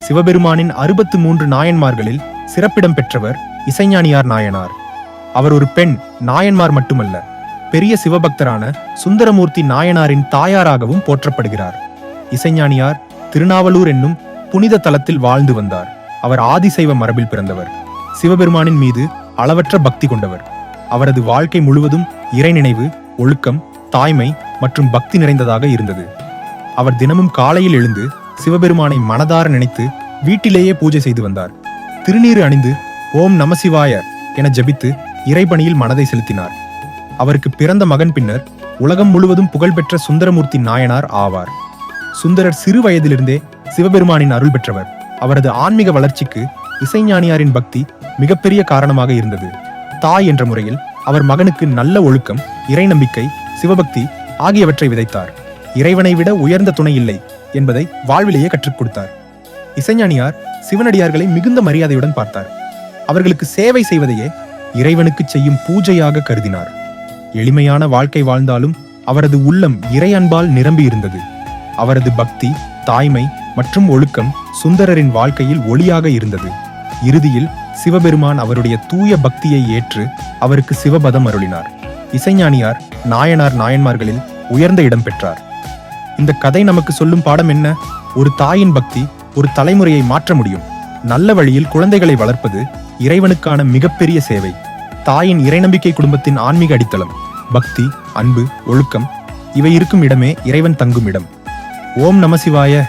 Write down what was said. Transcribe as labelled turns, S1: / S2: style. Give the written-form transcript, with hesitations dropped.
S1: சிவபெருமானின் 63 நாயன்மார்களில் சிறப்பிடம் பெற்றவர் இசைஞானியார் நாயனார். அவர் ஒரு பெண் நாயன்மார் மட்டுமல்ல, பெரிய சிவபக்தரான சுந்தரமூர்த்தி நாயனாரின் தாயாராகவும் போற்றப்படுகிறார். இசைஞானியார் திருநாவலூர் என்னும் புனித தலத்தில் வாழ்ந்து வந்தார். அவர் ஆதிசைவ மரபில் பிறந்தவர். சிவபெருமானின் மீது அளவற்ற பக்தி கொண்டவர். அவரது வாழ்க்கை முழுவதும் இறைநினைவு, ஒழுக்கம், தாய்மை மற்றும் பக்தி நிறைந்ததாக இருந்தது. அவர் தினமும் காலையில் எழுந்து சிவபெருமானை மனதார நினைத்து வீட்டிலேயே பூஜை செய்து வந்தார். திருநீறு அணிந்து ஓம் நமசிவாய என ஜபித்து இறைபணியில் மனதை செலுத்தினார். அவருக்கு பிறந்த மகன் பின்னர் உலகம் முழுவதும் புகழ்பெற்ற சுந்தரமூர்த்தி நாயனார் ஆவார். சுந்தரர் சிறு வயதிலிருந்தே சிவபெருமானின் அருள் பெற்றவர். அவரது ஆன்மீக வளர்ச்சிக்கு இசைஞானியாரின் பக்தி மிகப்பெரிய காரணமாக இருந்தது. தாய் என்ற முறையில் அவர் மகனுக்கு நல்ல ஒழுக்கம், இறை நம்பிக்கை, சிவபக்தி ஆகியவற்றை விதைத்தார். இறைவனை விட உயர்ந்த துணை இல்லை என்பதை வாழ்விலேயே கற்றுக் கொடுத்தார். இசைஞானியார் சிவனடியார்களை மிகுந்த மரியாதையுடன் பார்த்தார். அவர்களுக்கு சேவை செய்வதையே இறைவனுக்கு செய்யும் பூஜையாக கருதினார். எளிமையான வாழ்க்கை வாழ்ந்தாலும் அவரது உள்ளம் இறை அன்பால் நிரம்பி இருந்தது. அவரது பக்தி, தாய்மை மற்றும் ஒழுக்கம் சுந்தரரின் வாழ்க்கையில் ஒளியாக இருந்தது. இறுதியில் சிவபெருமான் அவருடைய தூய பக்தியை ஏற்று அவருக்கு சிவபதம் அருளினார். இசைஞானியார் நாயனார் நாயன்மார்களில் உயர்ந்த இடம் பெற்றார். இந்த கதை நமக்கு சொல்லும் பாடம் என்ன? ஒரு தாயின் பக்தி ஒரு தலைமுறையை மாற்ற முடியும். நல்ல வழியில் குழந்தைகளை வளர்ப்பது இறைவனுக்கான மிகப்பெரிய சேவை. தாயின் இறைநம்பிக்கை குடும்பத்தின் ஆன்மீக அடித்தளம். பக்தி, அன்பு, ஒழுக்கம் இவை இருக்கும் இடமே இறைவன் தங்கும் இடம். ஓம் நமசிவாய.